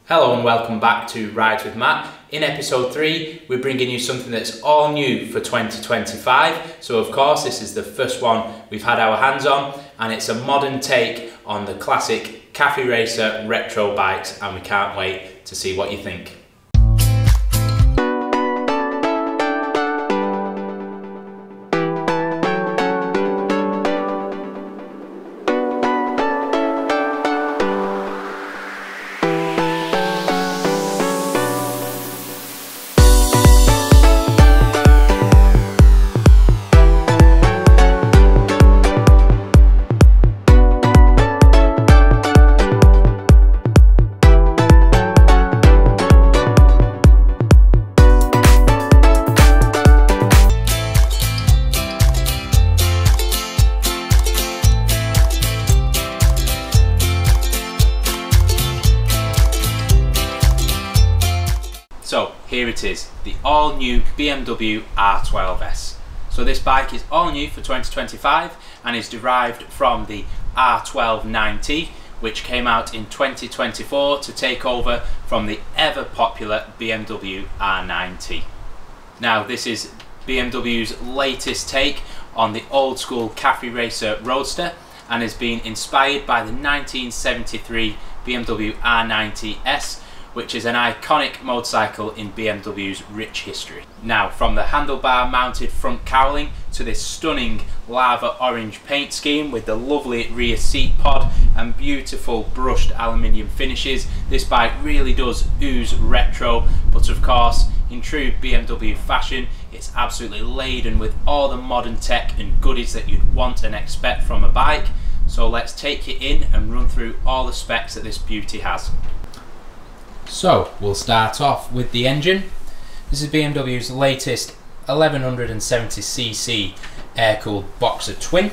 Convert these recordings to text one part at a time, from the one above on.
Hello and welcome back to Ride with Matt. In episode 3, we're bringing you something that's all new for 2025. So of course, this is the first one we've had our hands on, and it's a modern take on the classic Cafe Racer retro bikes, and we can't wait to see what you think. So here it is, the all new BMW R12S. So this bike is all new for 2025 and is derived from the R12 nineT, which came out in 2024 to take over from the ever popular BMW R9T. Now this is BMW's latest take on the old school Cafe Racer Roadster and has been inspired by the 1973 BMW R90S, which is an iconic motorcycle in BMW's rich history. Now, from the handlebar mounted front cowling to this stunning lava orange paint scheme with the lovely rear seat pod and beautiful brushed aluminium finishes, this bike really does ooze retro, but of course, in true BMW fashion, it's absolutely laden with all the modern tech and goodies that you'd want and expect from a bike. So let's take you in and run through all the specs that this beauty has. So we'll start off with the engine. This is BMW's latest 1170cc air-cooled boxer twin,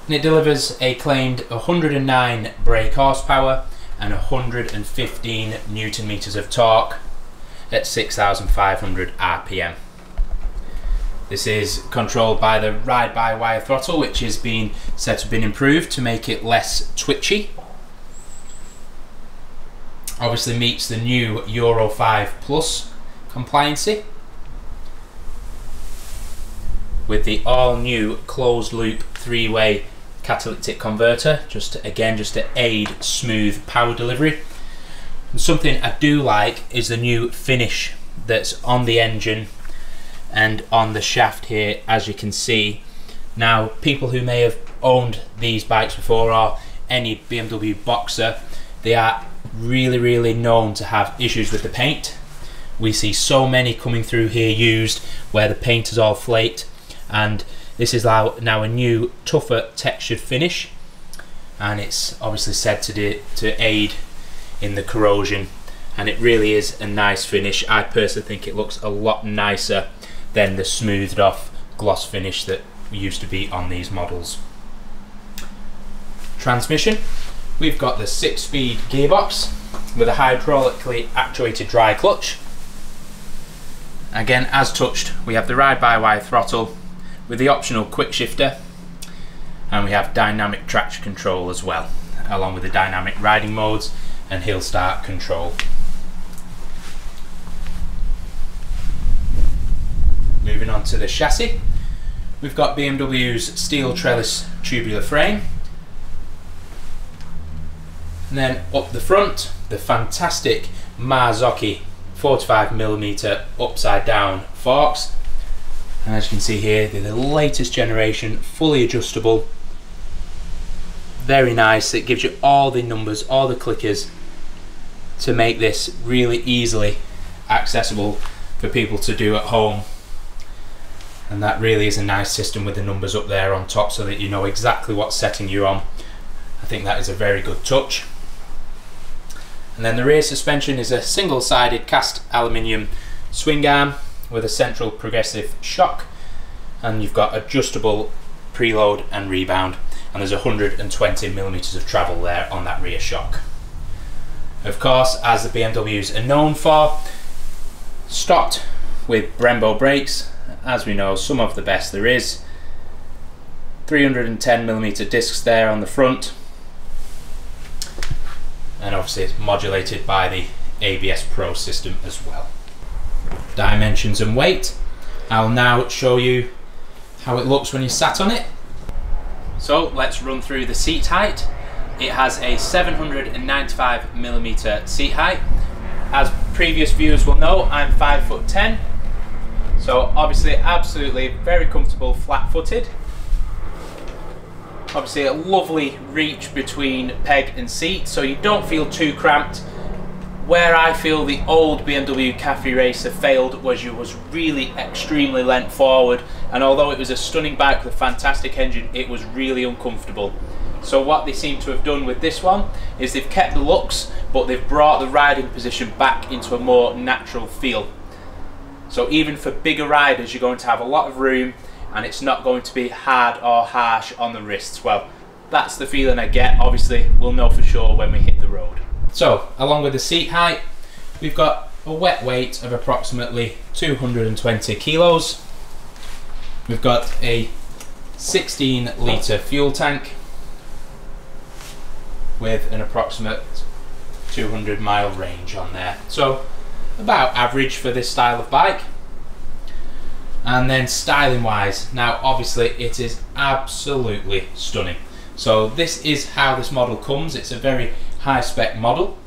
and it delivers a claimed 109 brake horsepower and 115 newton meters of torque at 6,500 RPM. This is controlled by the ride-by-wire throttle, which has been said to have been improved to make it less twitchy. Obviously meets the new Euro 5 Plus compliancy with the all new closed loop 3-way catalytic converter, just to aid smooth power delivery. And something I do like is the new finish that's on the engine and on the shaft here, as you can see. Now, people who may have owned these bikes before, or any BMW Boxer, they are really known to have issues with the paint. We see so many coming through here used where the paint is all flaked, and this is now a new tougher textured finish, and it's obviously said to aid in the corrosion, and it really is a nice finish. I personally think it looks a lot nicer than the smoothed off gloss finish that used to be on these models. Transmission. We've got the 6-speed gearbox with a hydraulically actuated dry clutch. Again, as touched, we have the ride-by-wire throttle with the optional quick shifter, and we have dynamic traction control as well, along with the dynamic riding modes and hill start control. Moving on to the chassis, we've got BMW's steel trellis tubular frame. And then up the front, the fantastic Marzocchi 45mm upside down forks. And as you can see here, they're the latest generation, fully adjustable. Very nice. It gives you all the numbers, all the clickers to make this really easily accessible for people to do at home. And that really is a nice system with the numbers up there on top so that you know exactly what setting you're on. I think that is a very good touch. And then the rear suspension is a single-sided cast aluminium swing arm with a central progressive shock, and you've got adjustable preload and rebound, and there's 120mm of travel there on that rear shock. Of course, as the BMWs are known for, stocked with Brembo brakes, as we know, some of the best there is. 310mm discs there on the front, and obviously it's modulated by the ABS Pro system as well. Dimensions and weight. I'll now show you how it looks when you sat on it. So let's run through the seat height. It has a 795mm seat height. As previous viewers will know, I'm 5'10", so obviously absolutely very comfortable flat-footed. Obviously a lovely reach between peg and seat, so you don't feel too cramped. Where I feel the old BMW Cafe Racer failed was you was really extremely leant forward, and although it was a stunning bike with a fantastic engine, it was really uncomfortable. So what they seem to have done with this one is they've kept the looks, but they've brought the riding position back into a more natural feel. So even for bigger riders, you're going to have a lot of room, and it's not going to be hard or harsh on the wrists. Well, that's the feeling I get. Obviously, we'll know for sure when we hit the road. So, along with the seat height, we've got a wet weight of approximately 220 kilos. We've got a 16-litre fuel tank with an approximate 200-mile range on there. So, about average for this style of bike. And then styling wise, now obviously it is absolutely stunning. So this is how this model comes. It's a very high spec model.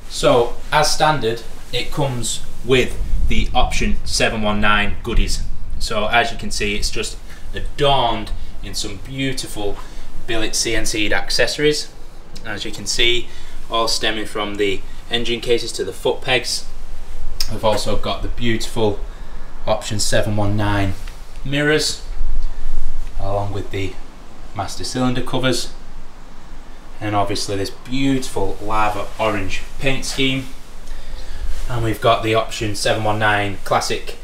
So as standard, it comes with the option 719 goodies. So as you can see, it's just adorned in some beautiful billet CNC'd accessories. As you can see, all stemming from the engine cases to the foot pegs. We've also got the beautiful option 719 mirrors, along with the master cylinder covers, and obviously this beautiful lava orange paint scheme. And we've got the option 719 classic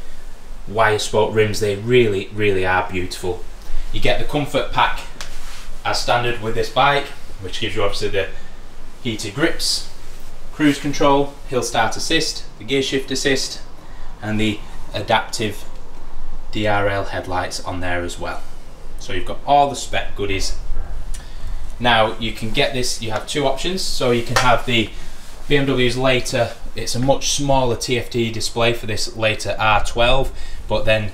wire spoke rims. They really are beautiful. You get the comfort pack as standard with this bike, which gives you obviously the heated grips, cruise control, hill start assist, the gear shift assist, and the adaptive DRL headlights on there as well. So you've got all the spec goodies. Now you can get this, you have two options. So you can have the BMW's later, it's a much smaller TFT display for this later R12, but then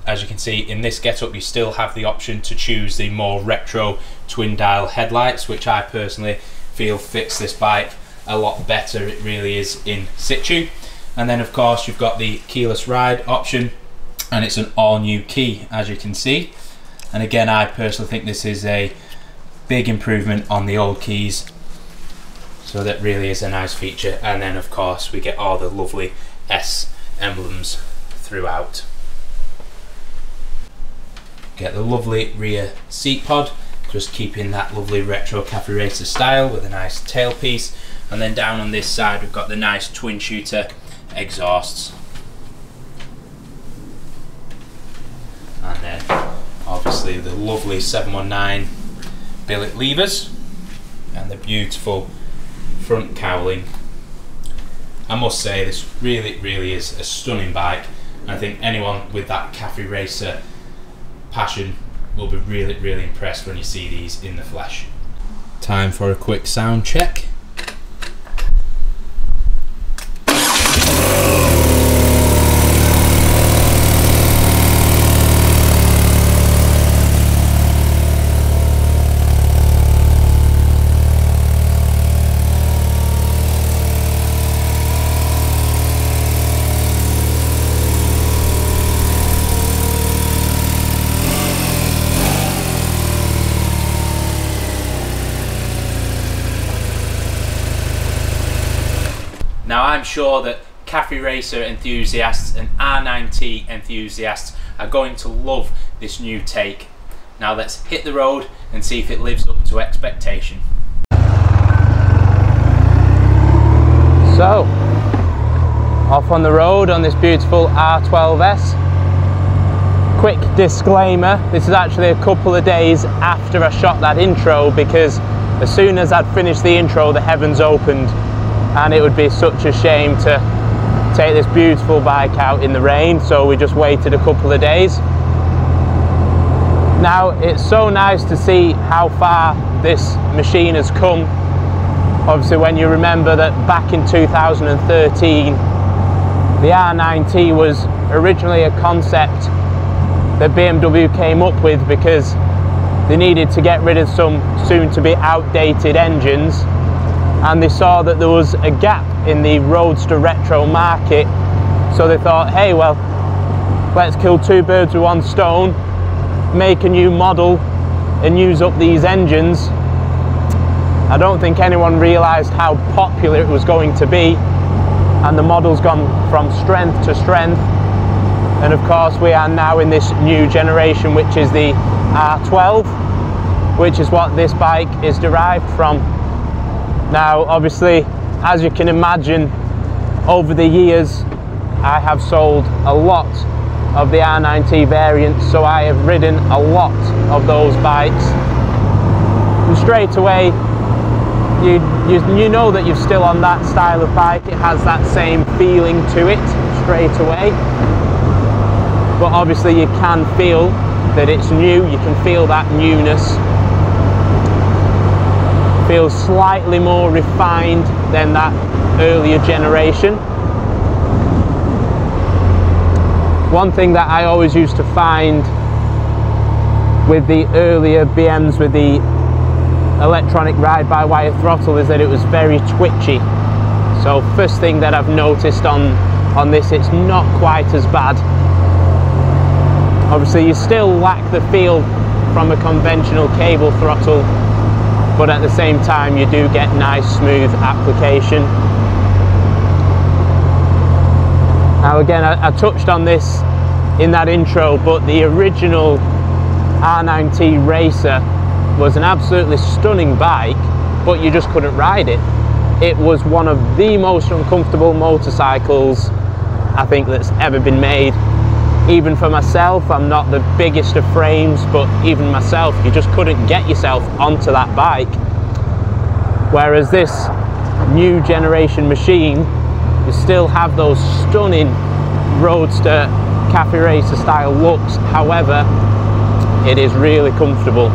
as you can see in this getup, you still have the option to choose the more retro twin dial headlights, which I personally feel fits this bike a lot better. It really is in situ. And then of course you've got the keyless ride option, and it's an all new key, as you can see. And again, I personally think this is a big improvement on the old keys, so that really is a nice feature. And then of course we get all the lovely S emblems throughout. Get the lovely rear seat pod, just keeping that lovely retro Cafe Racer style with a nice tailpiece. And then down on this side we've got the nice twin shooter exhausts, and then obviously the lovely 719 billet levers and the beautiful front cowling. I must say this really is a stunning bike. I think anyone with that Cafe Racer passion will be really impressed when you see these in the flesh. Time for a quick sound check. Now I'm sure that Cafe Racer enthusiasts and nineT enthusiasts are going to love this new take. Now let's hit the road and see if it lives up to expectation. So, off on the road on this beautiful R12S. Quick disclaimer, this is actually a couple of days after I shot that intro, because as soon as I'd finished the intro, the heavens opened, and it would be such a shame to take this beautiful bike out in the rain, so we just waited a couple of days. Now it's so nice to see how far this machine has come Obviously, when you remember that back in 2013, the nineT was originally a concept that BMW came up with because they needed to get rid of some soon-to-be outdated engines, and they saw that there was a gap in the Roadster retro market, so they thought, hey, well, let's kill two birds with one stone, make a new model and use up these engines. I don't think anyone realised how popular it was going to be, and the model's gone from strength to strength, and of course we are now in this new generation, which is the R12, which is what this bike is derived from. Now obviously, as you can imagine, over the years I have sold a lot of the nineT variants, so I have ridden a lot of those bikes, and straight away you know that you're still on that style of bike. It has that same feeling to it straight away, but obviously you can feel that it's new. You can feel that newness. It feels slightly more refined than that earlier generation. One thing that I always used to find with the earlier BMs with the electronic ride-by-wire throttle is that it was very twitchy. So first thing that I've noticed on this, it's not quite as bad. Obviously you still lack the feel from a conventional cable throttle, but at the same time you do get nice smooth application. Now again, I touched on this in that intro, but the original nineT Racer was an absolutely stunning bike, but you just couldn't ride it. It was one of the most uncomfortable motorcycles I think that's ever been made. Even for myself, I'm not the biggest of frames, but even myself, you just couldn't get yourself onto that bike. Whereas this new generation machine, you still have those stunning Roadster cafe racer style looks, however it is really comfortable.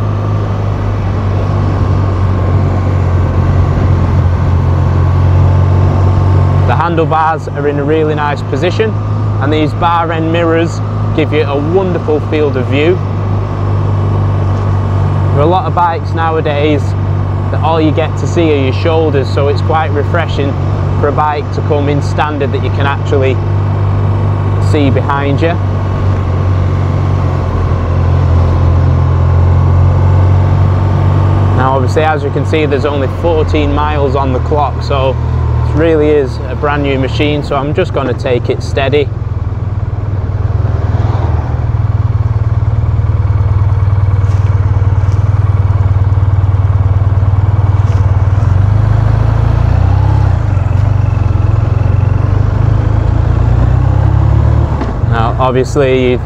The handlebars are in a really nice position, and these bar end mirrors give you a wonderful field of view. There are a lot of bikes nowadays that all you get to see are your shoulders, so it's quite refreshing for a bike to come in standard that you can actually see behind you. Now obviously, as you can see, there's only 14 miles on the clock, so it really is a brand new machine, so I'm just going to take it steady. Now obviously,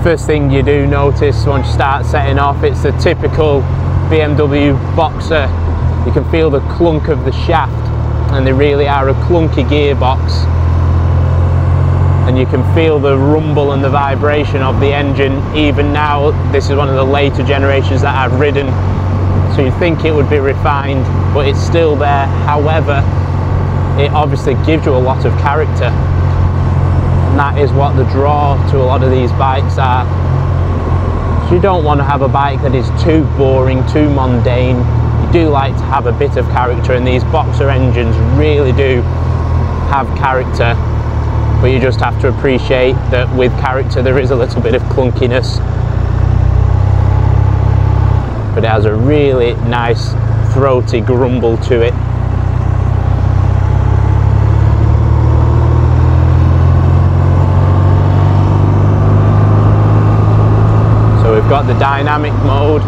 first thing you do notice once you start setting off, it's the typical BMW Boxer. You can feel the clunk of the shaft, and they really are a clunky gearbox, and you can feel the rumble and the vibration of the engine. Even now, this is one of the later generations that I've ridden, so you'd think it would be refined, but it's still there. However, it obviously gives you a lot of character, and that is what the draw to a lot of these bikes are. So you don't want to have a bike that is too boring, too mundane. You do like to have a bit of character, and these Boxer engines really do have character, but you just have to appreciate that with character there is a little bit of clunkiness, but it has a really nice throaty grumble to it. We've got the dynamic mode,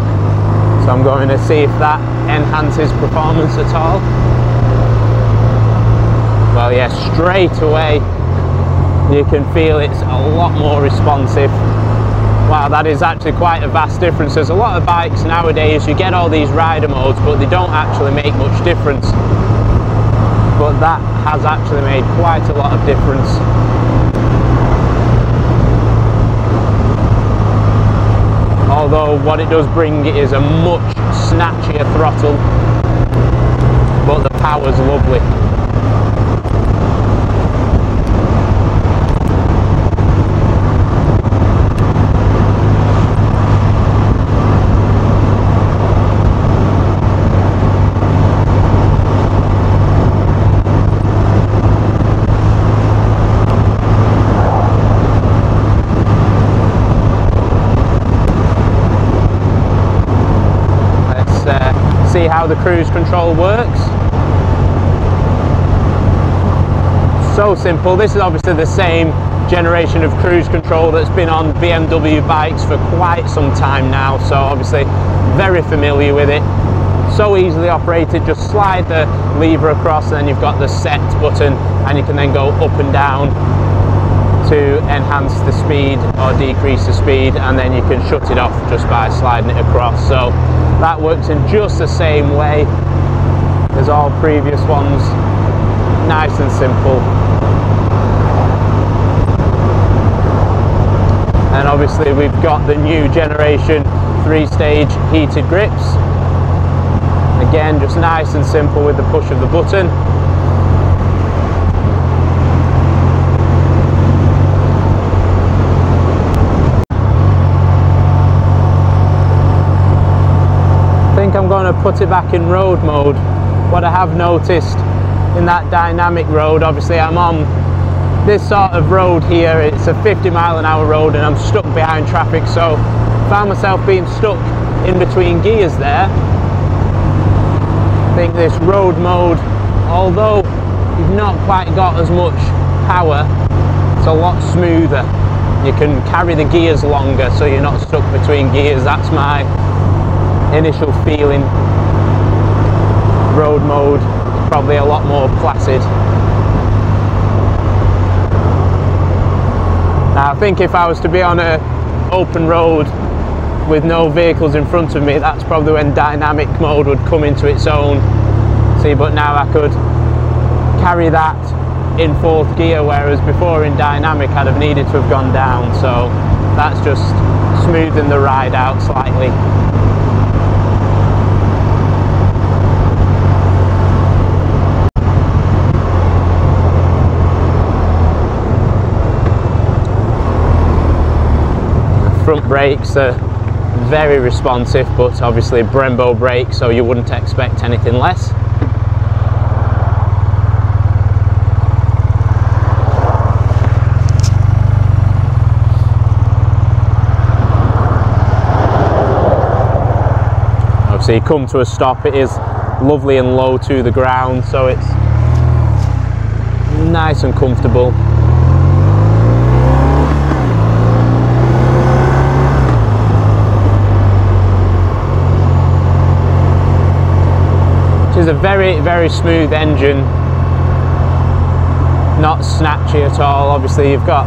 so I'm going to see if that enhances performance at all. Well, yeah, straight away you can feel it's a lot more responsive. Wow, that is actually quite a vast difference. There's a lot of bikes nowadays, you get all these rider modes, but they don't actually make much difference. But that has actually made quite a lot of difference. Although what it does bring is a much snatchier throttle, but the power's lovely. See how the cruise control works. So simple. This is obviously the same generation of cruise control that's been on BMW bikes for quite some time now, so obviously very familiar with it. So easily operated, just slide the lever across and then you've got the set button, and you can then go up and down to enhance the speed or decrease the speed, and then you can shut it off just by sliding it across. So that works in just the same way as all previous ones. Nice and simple. And obviously we've got the new generation 3-stage heated grips. Again, just nice and simple with the push of the button. I'm going to put it back in road mode. What I have noticed in that dynamic road, obviously I'm on this sort of road here, it's a 50-mile-an-hour road and I'm stuck behind traffic, so found myself being stuck in between gears there. I think this road mode, although you've not quite got as much power, it's a lot smoother. You can carry the gears longer so you're not stuck between gears. That's my initial feeling. Road mode is probably a lot more placid. Now I think if I was to be on an open road with no vehicles in front of me, that's probably when dynamic mode would come into its own. See, but now I could carry that in 4th gear, whereas before in dynamic I'd have needed to have gone down, so that's just smoothing the ride out slightly. Front brakes are very responsive, but obviously Brembo brakes, so you wouldn't expect anything less. Obviously you come to a stop, it is lovely and low to the ground, so it's nice and comfortable. It's a very smooth engine, not snatchy at all. Obviously you've got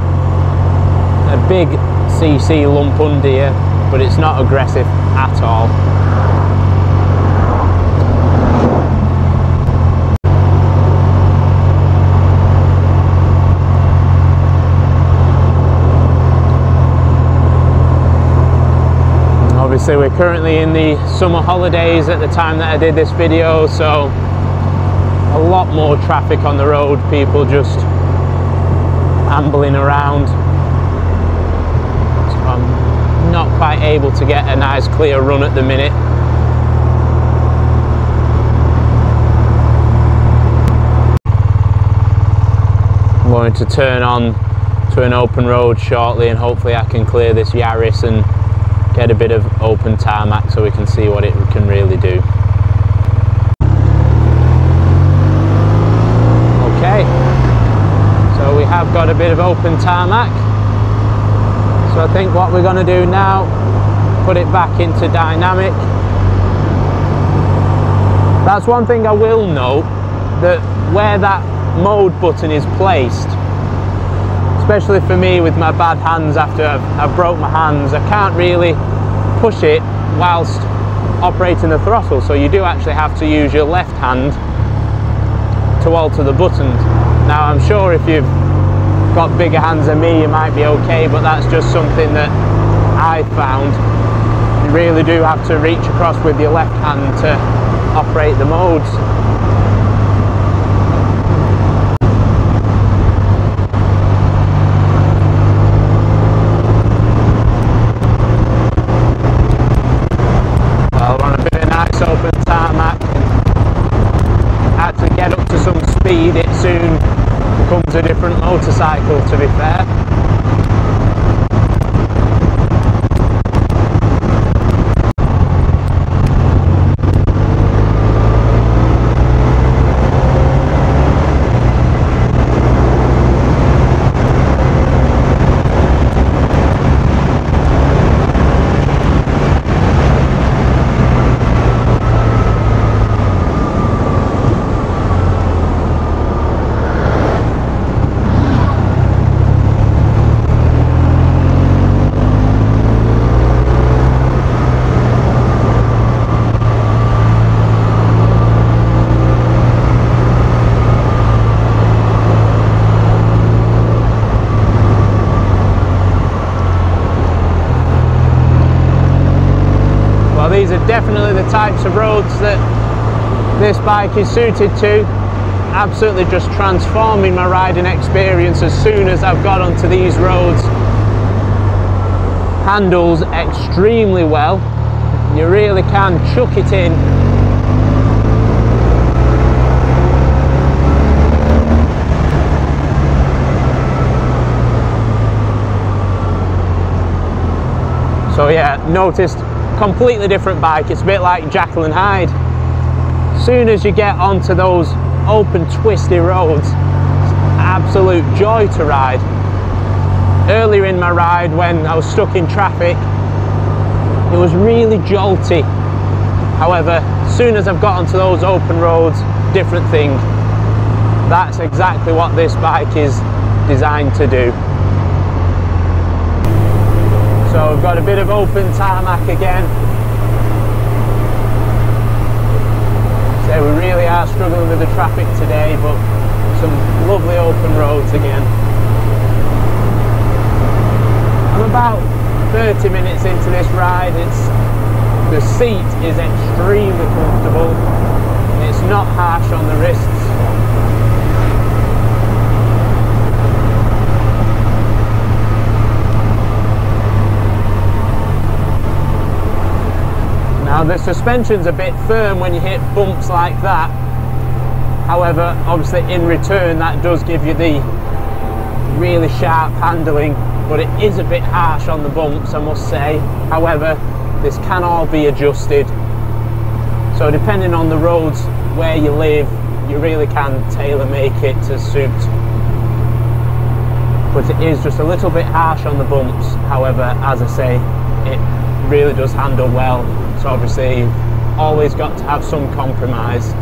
a big CC lump under you, but it's not aggressive at all. Obviously we're currently in the summer holidays at the time that I did this video, so a lot more traffic on the road, people just ambling around. So I'm not quite able to get a nice clear run at the minute. I'm going to turn on to an open road shortly and hopefully I can clear this Yaris and get a bit of open tarmac so we can see what it can really do. Okay, so we have got a bit of open tarmac. So I think what we're going to do now, put it back into dynamic. That's one thing I will note, that where that mode button is placed, especially for me with my bad hands after I've broke my hands, I can't really push it whilst operating the throttle, so you do actually have to use your left hand to alter the buttons. Now I'm sure if you've got bigger hands than me you might be okay, but that's just something that I found. You really do have to reach across with your left hand to operate the modes. these are definitely the types of roads that this bike is suited to. Absolutely just transforming my riding experience as soon as I've got onto these roads. Handles extremely well. You really can chuck it in. So yeah, noticed, completely different bike. It's a bit like Jekyll and Hyde. As soon as you get onto those open twisty roads, it's absolute joy to ride. Earlier in my ride, when I was stuck in traffic, it was really jolty. However, as soon as I've got onto those open roads, different thing. That's exactly what this bike is designed to do. So we've got a bit of open tarmac again. So we really are struggling with the traffic today, but some lovely open roads again. I'm about 30 minutes into this ride. The seat is extremely comfortable. It's not harsh on the wrists. Now the suspension's a bit firm when you hit bumps like that. However, obviously in return that does give you the really sharp handling, but it is a bit harsh on the bumps, I must say. However, this can all be adjusted. So depending on the roads where you live, you really can tailor make it to suit. But it is just a little bit harsh on the bumps. However, as I say, it really does handle well. So obviously you've always got to have some compromise.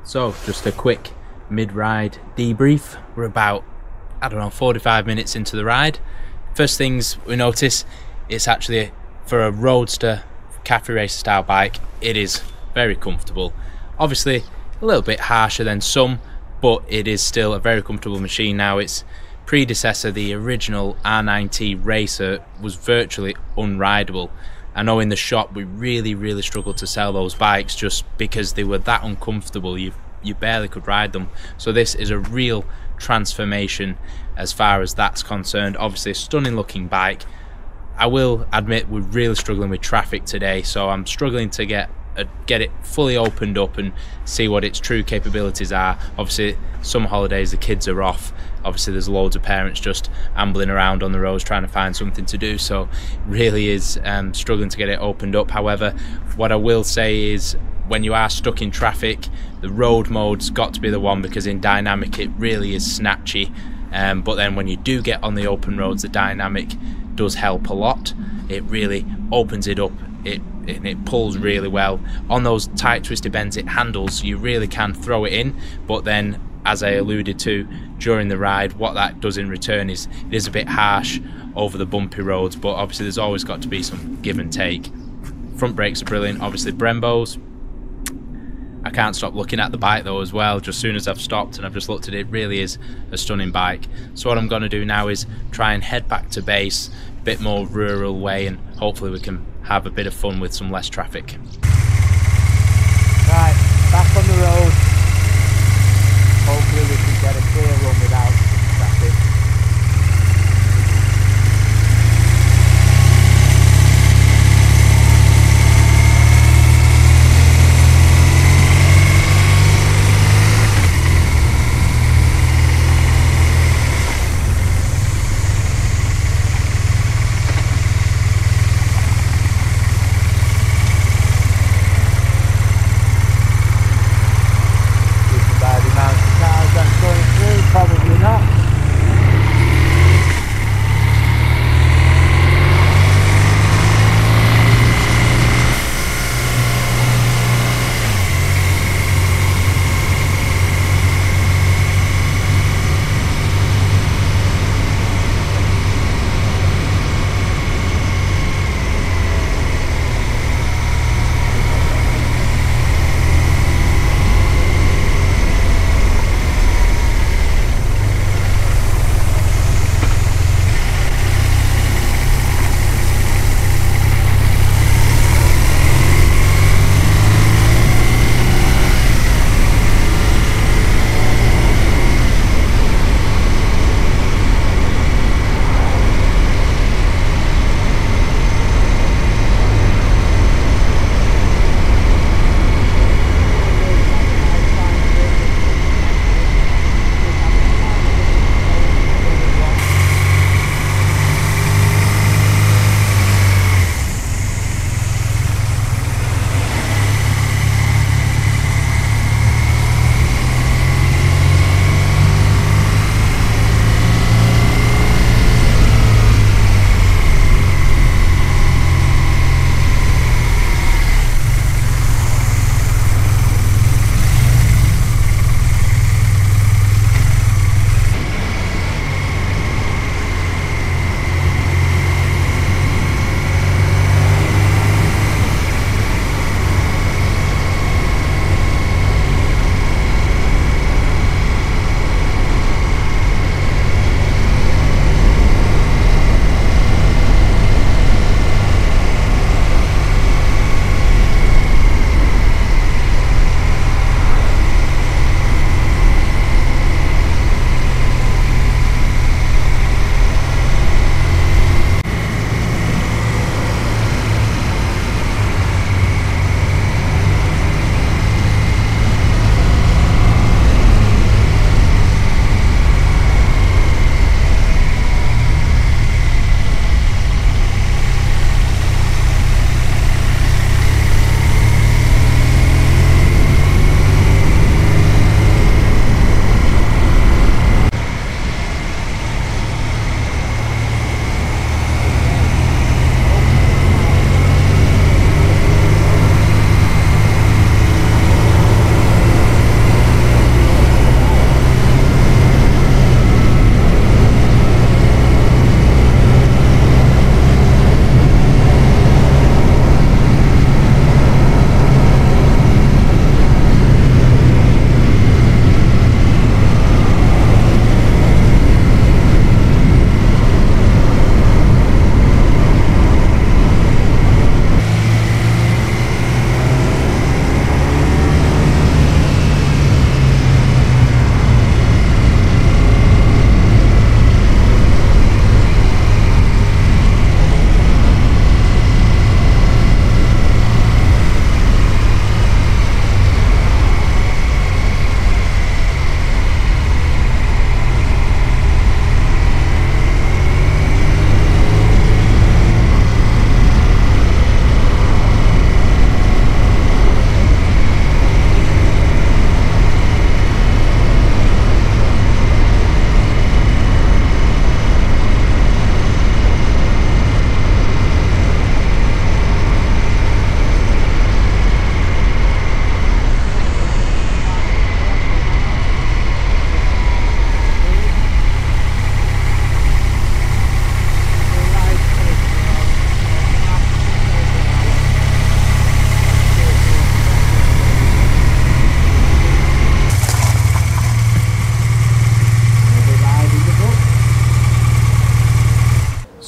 So just a quick mid-ride debrief. We're about, I don't know, 45 minutes into the ride. First things we notice, it's actually, for a Roadster cafe racer style bike, it is very comfortable. Obviously a little bit harsher than some, but it is still a very comfortable machine. Now, its predecessor, the original nineT racer, was virtually unrideable. I know in the shop we really struggled to sell those bikes just because they were that uncomfortable. You barely could ride them. So this is a real transformation as far as that's concerned. Obviously a stunning looking bike. I will admit we're really struggling with traffic today, so I'm struggling to get it fully opened up and see what its true capabilities are. Obviously some holidays, the kids are off. Obviously there's loads of parents just ambling around on the roads trying to find something to do, so really is struggling to get it opened up. However, what I will say is, when you are stuck in traffic, the road mode's got to be the one, because in dynamic it really is snatchy, but then when you do get on the open roads, the dynamic does help a lot. It really opens it up, and it pulls really well. On those tight twisty bends it handles, you really can throw it in, but then, as I alluded to during the ride, what that does in return is it is a bit harsh over the bumpy roads, but obviously there's always got to be some give and take. Front brakes are brilliant, obviously Brembos. I can't stop looking at the bike though as well. Just as soon as I've stopped and I've just looked at it, really is a stunning bike. So what I'm going to do now is try and head back to base, a bit more rural way, and hopefully we can have a bit of fun with some less traffic. Right, back on the road. Hopefully we can get a clear run without traffic. Probably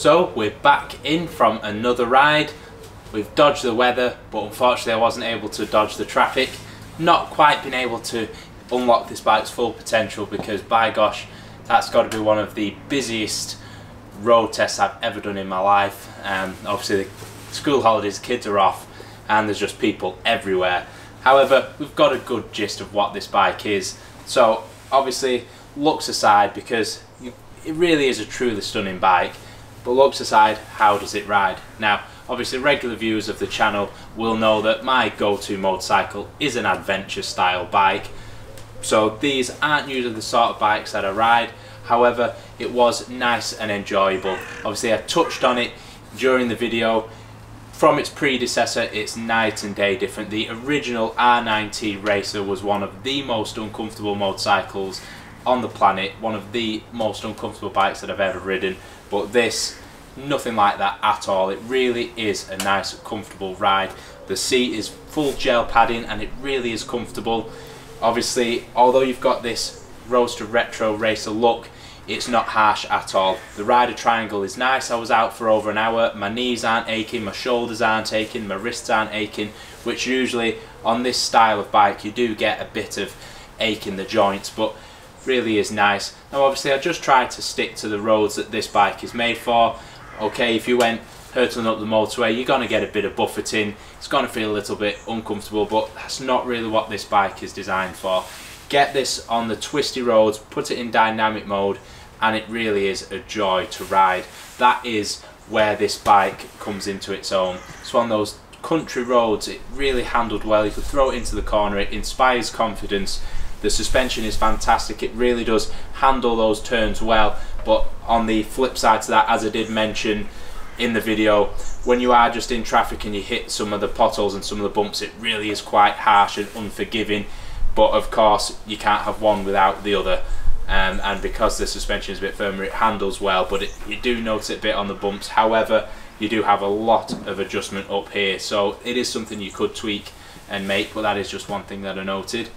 So we're back in from another ride. We've dodged the weather, but unfortunately I wasn't able to dodge the traffic. Not quite been able to unlock this bike's full potential because by gosh, that's got to be one of the busiest road tests I've ever done in my life. Obviously the school holidays, kids are off and there's just people everywhere. However, we've got a good gist of what this bike is. So obviously looks aside, because it really is a truly stunning bike, but looks aside, how does it ride? Now obviously regular viewers of the channel will know that my go-to motorcycle is an adventure style bike. So these aren't usually the sort of bikes that I ride. However, it was nice and enjoyable. Obviously I touched on it during the video. From its predecessor, it's night and day different. The original nineT Racer was one of the most uncomfortable motorcycles on the planet, one of the most uncomfortable bikes that I've ever ridden. But this, nothing like that at all. It really is a nice, comfortable ride. The seat is full gel padding and it really is comfortable. Obviously, although you've got this Roadster retro racer look, it's not harsh at all. The rider triangle is nice. I was out for over an hour. My knees aren't aching, my shoulders aren't aching, my wrists aren't aching, which usually on this style of bike you do get a bit of ache in the joints, but really is nice. Now obviously I just tried to stick to the roads that this bike is made for. Okay, if you went hurtling up the motorway, you're going to get a bit of buffeting. It's going to feel a little bit uncomfortable, but that's not really what this bike is designed for. Get this on the twisty roads, put it in dynamic mode, and it really is a joy to ride. That is where this bike comes into its own. So on those country roads, it really handled well. You could throw it into the corner, it inspires confidence. The suspension is fantastic, it really does handle those turns well. But on the flip side to that, as I did mention in the video, when you are just in traffic and you hit some of the potholes and some of the bumps, it really is quite harsh and unforgiving. But of course you can't have one without the other, and because the suspension is a bit firmer, it handles well, but you do notice it a bit on the bumps. However, you do have a lot of adjustment up here, so it is something you could tweak and make, but that is just one thing that I noted.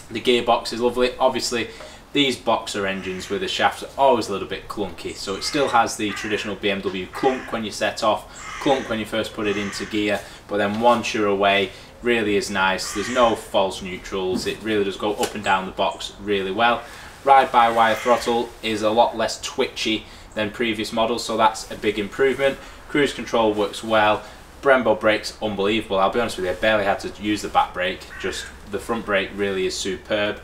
The gearbox is lovely. Obviously these boxer engines with the shafts are always a little bit clunky, so it still has the traditional BMW clunk when you set off, clunk when you first put it into gear, but then once you're away, really is nice. There's no false neutrals, it really does go up and down the box really well. Ride-by-wire throttle is a lot less twitchy than previous models, so that's a big improvement. Cruise control works well. Brembo brakes, unbelievable. I'll be honest with you, I barely had to use the back brake, just the front brake really is superb.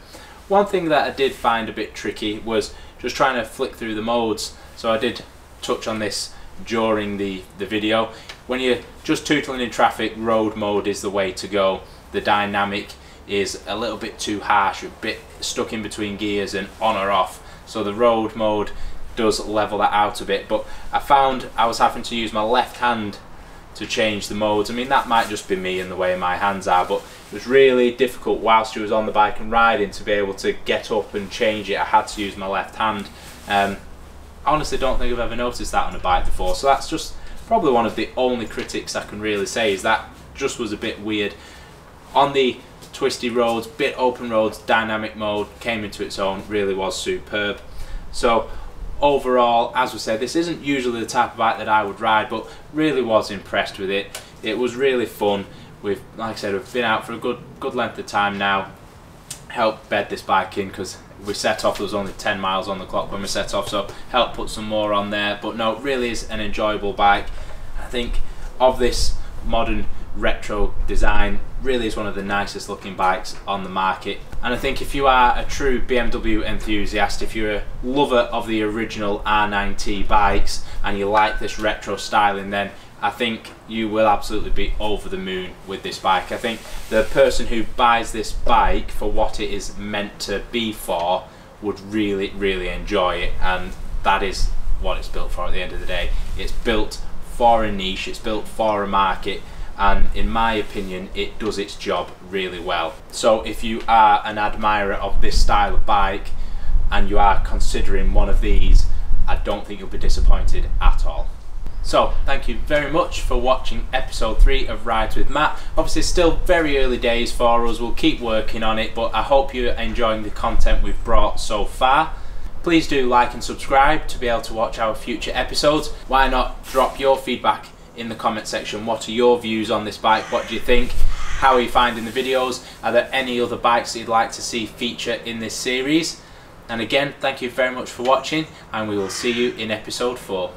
One thing that I did find a bit tricky was just trying to flick through the modes. So I did touch on this during the video. When you're just tootling in traffic, road mode is the way to go. The dynamic is a little bit too harsh, a bit stuck in between gears and on or off. So the road mode does level that out a bit, but I found I was having to use my left hand to change the modes. I mean, that might just be me and the way my hands are, but it was really difficult whilst you was on the bike and riding to be able to get up and change it. I had to use my left hand. I honestly don't think I've ever noticed that on a bike before, so that's just probably one of the only critics I can really say, is that just was a bit weird. On the twisty roads, bit open roads, dynamic mode came into its own, really was superb. So overall, as we said, this isn't usually the type of bike that I would ride, but really was impressed with it. It was really fun. We've, like I said, we've been out for a good length of time now. Helped bed this bike in because we set off, there was only 10 miles on the clock when we set off, so helped put some more on there. But no, it really is an enjoyable bike. I think of this modern retro design, really is one of the nicest looking bikes on the market. And I think if you are a true BMW enthusiast, if you're a lover of the original nineT bikes and you like this retro styling, then I think you will absolutely be over the moon with this bike. I think the person who buys this bike for what it is meant to be for would really enjoy it, and that is what it's built for at the end of the day. It's built for a niche, it's built for a market, and in my opinion it does its job really well. So if you are an admirer of this style of bike and you are considering one of these, I don't think you'll be disappointed at all. So thank you very much for watching episode 3 of Rides with Matt. Obviously still very early days for us, we'll keep working on it, but I hope you're enjoying the content we've brought so far. Please do like and subscribe to be able to watch our future episodes. Why not drop your feedback in the comment section? What are your views on this bike? What do you think? How are you finding the videos? Are there any other bikes that you'd like to see feature in this series? And again, thank you very much for watching, and we will see you in episode 4.